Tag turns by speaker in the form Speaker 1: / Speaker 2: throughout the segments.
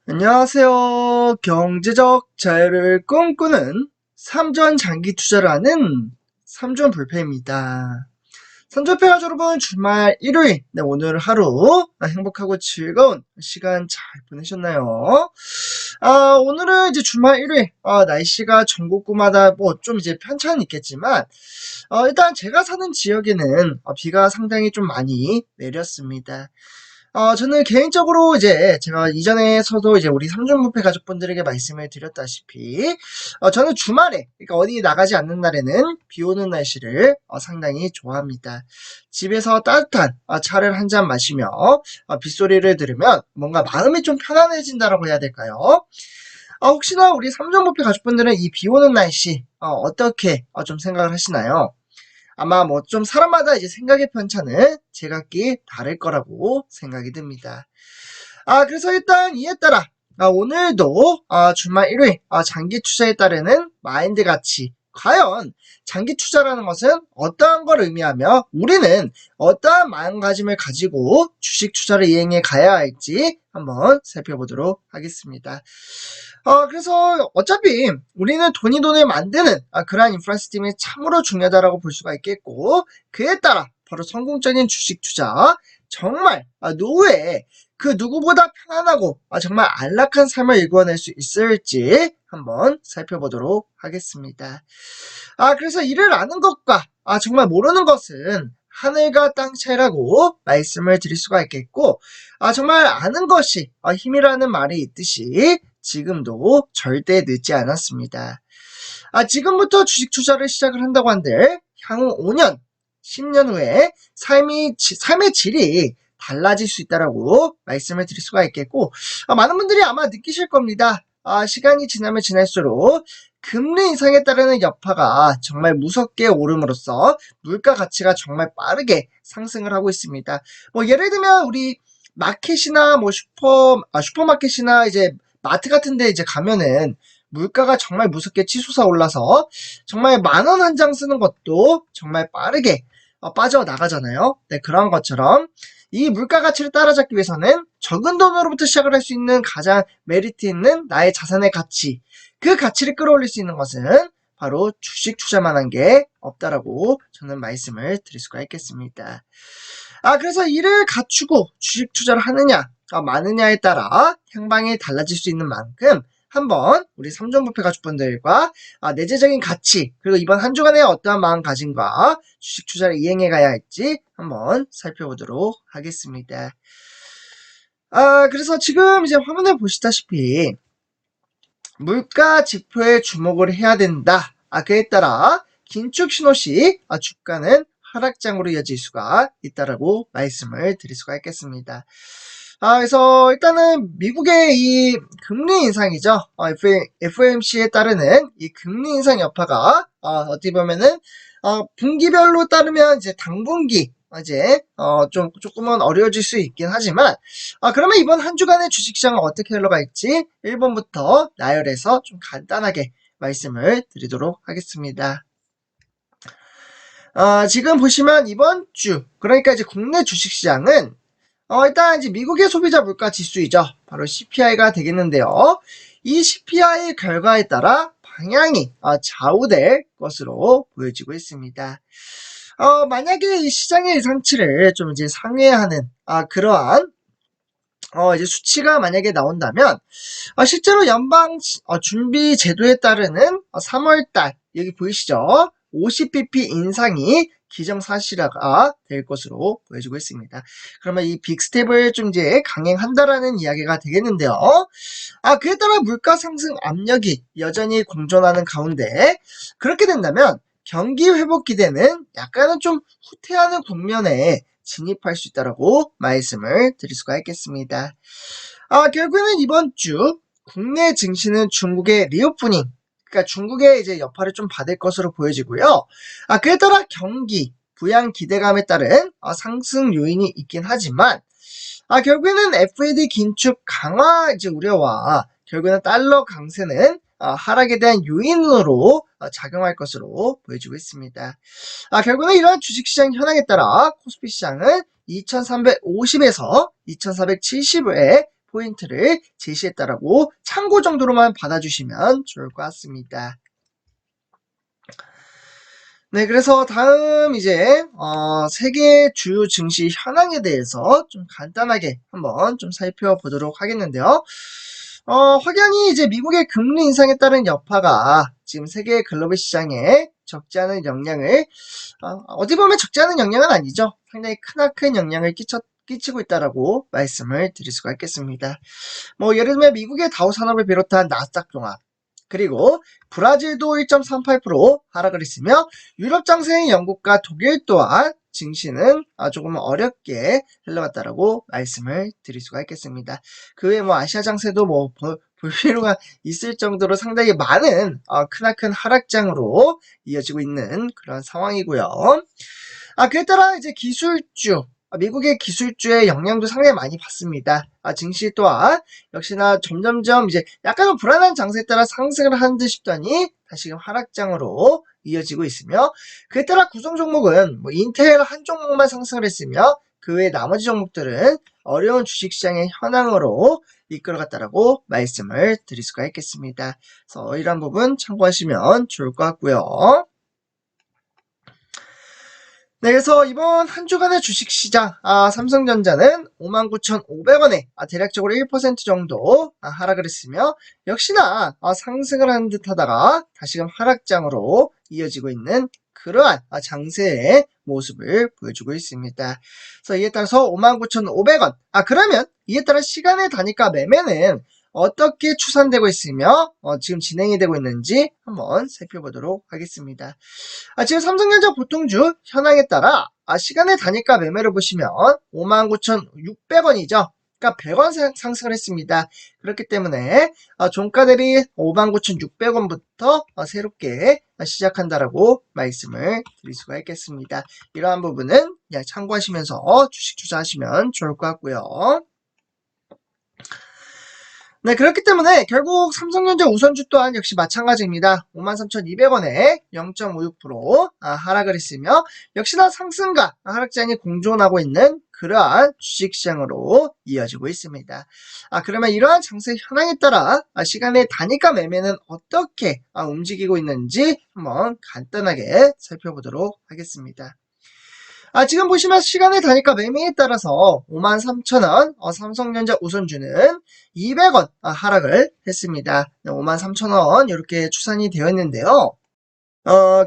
Speaker 1: 안녕하세요. 경제적 자유를 꿈꾸는 삼전 장기 투자를 하는 삼전 불패입니다. 삼전 불패 가족 여러분, 주말 일요일, 오늘 하루 행복하고 즐거운 시간 잘 보내셨나요? 오늘은 이제 주말 일요일, 날씨가 전국구마다 뭐 좀 이제 편차는 있겠지만, 일단 제가 사는 지역에는 비가 상당히 좀 많이 내렸습니다. 저는 개인적으로 이제 제가 이전에서도 이제 우리 삼중부패 가족분들에게 말씀을 드렸다시피, 저는 주말에, 그러니까 어디 나가지 않는 날에는 비 오는 날씨를 상당히 좋아합니다. 집에서 따뜻한 차를 한 잔 마시며 빗소리를 들으면 뭔가 마음이 좀 편안해진다라고 해야 될까요? 혹시나 우리 삼중부패 가족분들은 이 비 오는 날씨 어떻게 좀 생각을 하시나요? 아마 뭐 좀 사람마다 이제 생각의 편차는 제각기 다를 거라고 생각이 듭니다. 그래서 일단 이에 따라 오늘도 주말 일요일 장기 투자에 따르는 마인드 가치, 과연 장기 투자라는 것은 어떠한 걸 의미하며 우리는 어떠한 마음가짐을 가지고 주식 투자를 이행해 가야 할지 한번 살펴보도록 하겠습니다. 그래서 어차피 우리는 돈을 만드는 그러한 인플루언스 팀이 참으로 중요하다고 볼 수가 있겠고, 그에 따라 바로 성공적인 주식 투자, 정말 노후에 그 누구보다 편안하고 정말 안락한 삶을 일궈낼 수 있을지 한번 살펴보도록 하겠습니다. 그래서 이를 아는 것과 정말 모르는 것은 하늘과 땅 차이라고 말씀을 드릴 수가 있겠고, 정말 아는 것이 힘이라는 말이 있듯이 지금도 절대 늦지 않았습니다. 지금부터 주식 투자를 시작을 한다고 한들 향후 5년, 10년 후에 삶의 질이 달라질 수 있다라고 말씀을 드릴 수가 있겠고, 많은 분들이 아마 느끼실 겁니다. 시간이 지나면 지날수록 금리 인상에 따르는 여파가 정말 무섭게 오름으로써 물가 가치가 정말 빠르게 상승을 하고 있습니다. 뭐 예를 들면 우리 마켓이나 뭐 슈퍼마켓이나 이제 마트 같은 데 이제 가면은 물가가 정말 무섭게 치솟아 올라서 정말 10,000원 한 장 쓰는 것도 정말 빠르게 빠져나가잖아요. 네, 그런 것처럼 이 물가 가치를 따라잡기 위해서는 적은 돈으로부터 시작을 할 수 있는 가장 메리트 있는 나의 자산의 가치, 그 가치를 끌어올릴 수 있는 것은 바로 주식 투자만 한 게 없다라고 저는 말씀을 드릴 수가 있겠습니다. 그래서 이를 갖추고 주식 투자를 하느냐 마느냐에 따라 향방이 달라질 수 있는 만큼 한번 우리 삼종부패 가족분들과 내재적인 가치, 그리고 이번 한 주간의 어떠한 마음가짐과 주식 투자를 이행해 가야 할지 한번 살펴보도록 하겠습니다. 그래서 지금 이제 화면에 보시다시피 물가 지표에 주목을 해야 된다. 그에 따라 긴축 신호시 주가는 하락장으로 이어질 수가 있다라고 말씀을 드릴 수가 있겠습니다. 그래서 일단은 미국의 이 금리 인상이죠. FOMC에 따르는 이 금리 인상 여파가 어떻게 보면은 분기별로 따르면 이제 당분기 이제 조금은 어려워질 수 있긴 하지만 그러면 이번 한 주간의 주식시장은 어떻게 흘러갈지 1번부터 나열해서 좀 간단하게 말씀을 드리도록 하겠습니다. 지금 보시면 이번 주, 그러니까 이제 국내 주식시장은 일단 이제 미국의 소비자 물가 지수이죠. 바로 CPI가 되겠는데요. 이 CPI 결과에 따라 방향이 좌우될 것으로 보여지고 있습니다. 만약에 이 시장의 예상치를 좀 이제 상회하는 그러한 이제 수치가 만약에 나온다면 실제로 연방 준비 제도에 따르는 3월달 여기 보이시죠? 50bp 인상이 기정사실화가 될 것으로 보여지고 있습니다. 그러면 이 빅스텝을 좀 이제 강행한다라는 이야기가 되겠는데요. 그에 따라 물가 상승 압력이 여전히 공존하는 가운데 그렇게 된다면 경기 회복 기대는 약간은 좀 후퇴하는 국면에 진입할 수 있다라고 말씀을 드릴 수가 있겠습니다. 결국에는 이번 주 국내 증시는 중국의 리오프닝, 그러니까 중국의 이제 여파를 좀 받을 것으로 보여지고요. 그에 따라 경기, 부양 기대감에 따른 상승 요인이 있긴 하지만 결국에는 FED 긴축 강화 이제 우려와 결국에는 달러 강세는 하락에 대한 요인으로 작용할 것으로 보여지고 있습니다. 결국은 이러한 주식시장 현황에 따라 코스피 시장은 2350에서 2470의 포인트를 제시했다라고 참고 정도로만 받아주시면 좋을 것 같습니다. 네, 그래서 다음 이제 세계 주요 증시 현황에 대해서 좀 간단하게 한번 좀 살펴보도록 하겠는데요. 확연히 이제 미국의 금리 인상에 따른 여파가 지금 세계 글로벌 시장에 적지 않은 영향을 어디 보면 적지 않은 영향은 아니죠. 상당히 크나큰 영향을 끼치고 있다라고 말씀을 드릴 수가 있겠습니다. 뭐 예를 들면 미국의 다우 산업을 비롯한 나스닥 종합, 그리고 브라질도 1.38% 하락을 했으며 유럽 장세인 영국과 독일 또한 증시는 조금 어렵게 흘러갔다라고 말씀을 드릴 수가 있겠습니다. 그 외에 뭐 아시아 장세도 뭐 볼 필요가 있을 정도로 상당히 많은 크나큰 하락장으로 이어지고 있는 그런 상황이고요. 그에 따라 이제 기술주, 미국의 기술주의 영향도 상당히 많이 받습니다. 증시 또한 역시나 점점점 이제 약간은 불안한 장세에 따라 상승을 하는 듯 싶더니 다시금 하락장으로 이어지고 있으며, 그에 따라 구성 종목은 뭐 인텔 한 종목만 상승을 했으며 그 외 나머지 종목들은 어려운 주식시장의 현황으로 이끌어갔다라고 말씀을 드릴 수가 있겠습니다. 그래서 이런 부분 참고하시면 좋을 것 같고요. 네, 그래서 이번 한 주간의 주식시장, 삼성전자는 59,500원에 대략적으로 1% 정도 하락을 했으며, 역시나 상승을 하는 듯 하다가 다시금 하락장으로 이어지고 있는 그러한 장세의 모습을 보여주고 있습니다. 그래서 이에 따라서 59,500원. 그러면 이에 따라 시간의 단위가 매매는 어떻게 추산되고 있으며 지금 진행이 되고 있는지 한번 살펴보도록 하겠습니다. 지금 삼성전자 보통주 현황에 따라 시간의 단위가 매매를 보시면 59,600원이죠. 그러니까 100원 상승을 했습니다. 그렇기 때문에 종가 대비 59,600원부터 새롭게 시작한다라고 말씀을 드릴 수가 있겠습니다. 이러한 부분은 그냥 참고하시면서 주식 투자하시면 좋을 것 같고요. 네, 그렇기 때문에 결국 삼성전자 우선주 또한 역시 마찬가지입니다. 53,200원에 0.56% 하락을 했으며, 역시나 상승과 하락장이 공존하고 있는 그러한 주식시장으로 이어지고 있습니다. 그러면 이러한 장세 현황에 따라 시간의 단위가 매매는 어떻게 움직이고 있는지 한번 간단하게 살펴보도록 하겠습니다. 지금 보시면 시간의 단위가 매매에 따라서 53,000원, 삼성전자 우선주는 200원 하락을 했습니다. 53,000원 이렇게 추산이 되어 있는데요.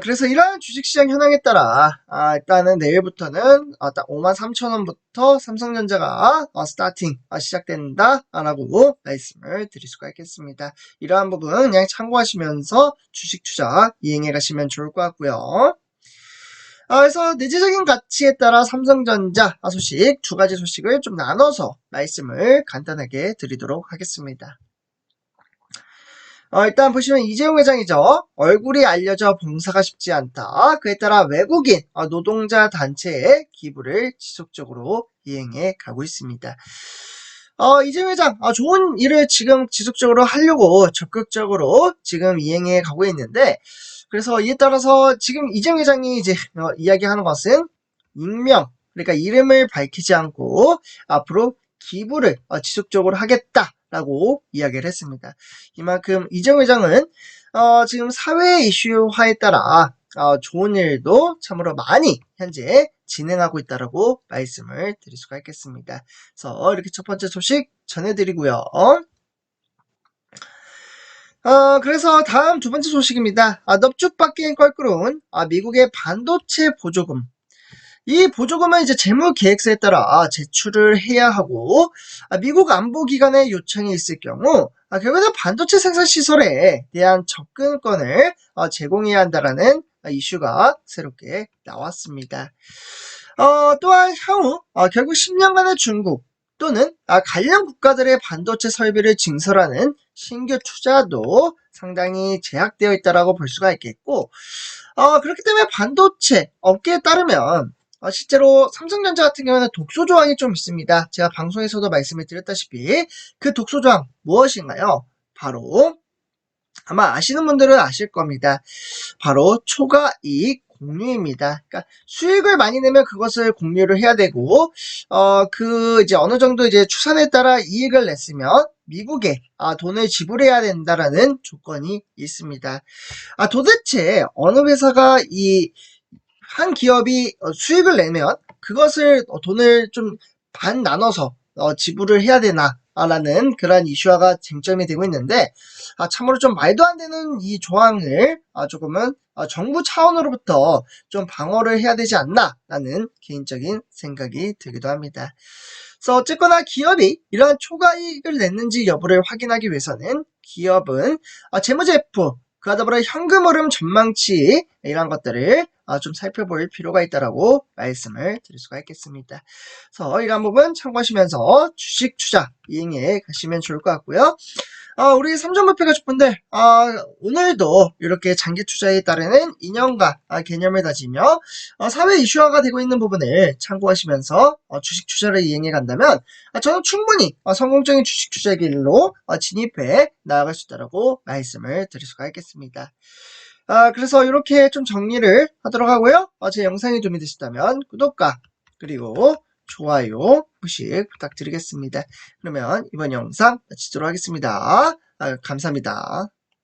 Speaker 1: 그래서 이러한 주식시장 현황에 따라 일단은 내일부터는 딱 53,000원부터 삼성전자가 스타팅 시작된다라고 말씀을 드릴 수가 있겠습니다. 이러한 부분 그냥 참고하시면서 주식 투자 이행해 가시면 좋을 것 같고요. 그래서 내재적인 가치에 따라 삼성전자 소식, 두 가지 소식을 좀 나눠서 말씀을 간단하게 드리도록 하겠습니다. 일단 보시면 이재용 회장이죠. 얼굴이 알려져 봉사가 쉽지 않다. 그에 따라 외국인 노동자 단체에 기부를 지속적으로 이행해 가고 있습니다. 이재용 회장 좋은 일을 지금 지속적으로 하려고 적극적으로 지금 이행해 가고 있는데, 그래서 이에 따라서 지금 이재용 회장이 이제 이야기하는 것은 익명, 그러니까 이름을 밝히지 않고 앞으로 기부를 지속적으로 하겠다라고 이야기를 했습니다. 이만큼 이재용 회장은 지금 사회 이슈화에 따라 좋은 일도 참으로 많이 현재 진행하고 있다라고 말씀을 드릴 수가 있겠습니다. 그래서 이렇게 첫 번째 소식 전해드리고요. 그래서 다음 두 번째 소식입니다. 넙죽받기엔 껄끄러운 미국의 반도체 보조금. 이 보조금은 이제 재무계획서에 따라 제출을 해야 하고, 미국 안보기관의 요청이 있을 경우 결국에는 반도체 생산 시설에 대한 접근권을 제공해야 한다라는 이슈가 새롭게 나왔습니다. 또한 향후 결국 10년간의 중국 또는 관련 국가들의 반도체 설비를 증설하는 신규 투자도 상당히 제약되어 있다라고 볼 수가 있겠고, 그렇기 때문에 반도체 업계에 따르면 실제로 삼성전자 같은 경우는 독소 조항이 좀 있습니다. 제가 방송에서도 말씀을 드렸다시피 그 독소 조항 무엇인가요? 바로 아마 아시는 분들은 아실 겁니다. 바로 초과이익 공유입니다. 그러니까 수익을 많이 내면 그것을 공유를 해야 되고, 이제 어느 정도 이제 추산에 따라 이익을 냈으면 미국에 돈을 지불해야 된다라는 조건이 있습니다. 도대체 어느 회사가 한 기업이 수익을 내면 그것을 돈을 좀 반 나눠서 지불을 해야 되나 라는 그런 이슈화가 쟁점이 되고 있는데, 참으로 좀 말도 안 되는 이 조항을 조금은 정부 차원으로부터 좀 방어를 해야 되지 않나 라는 개인적인 생각이 들기도 합니다. 그래서 어쨌거나 기업이 이러한 초과이익을 냈는지 여부를 확인하기 위해서는 기업은 재무제표, 그와 더불어 현금 흐름 전망치 이런 것들을 좀 살펴볼 필요가 있다라고 말씀을 드릴 수가 있겠습니다. 그래서 이런 부분 참고하시면서 주식 투자 이행해 가시면 좋을 것 같고요. 우리 3종 목표 가족분들, 오늘도 이렇게 장기 투자에 따르는 이념과 개념을 다지며 사회 이슈화가 되고 있는 부분을 참고하시면서 주식 투자를 이행해 간다면 저는 충분히 성공적인 주식 투자 길로 진입해 나아갈 수 있다고 말씀을 드릴 수가 있겠습니다. 그래서 이렇게 좀 정리를 하도록 하고요. 제 영상이 도움이 되셨다면 구독과 그리고 좋아요 후식 부탁드리겠습니다. 그러면 이번 영상 마치도록 하겠습니다. 감사합니다.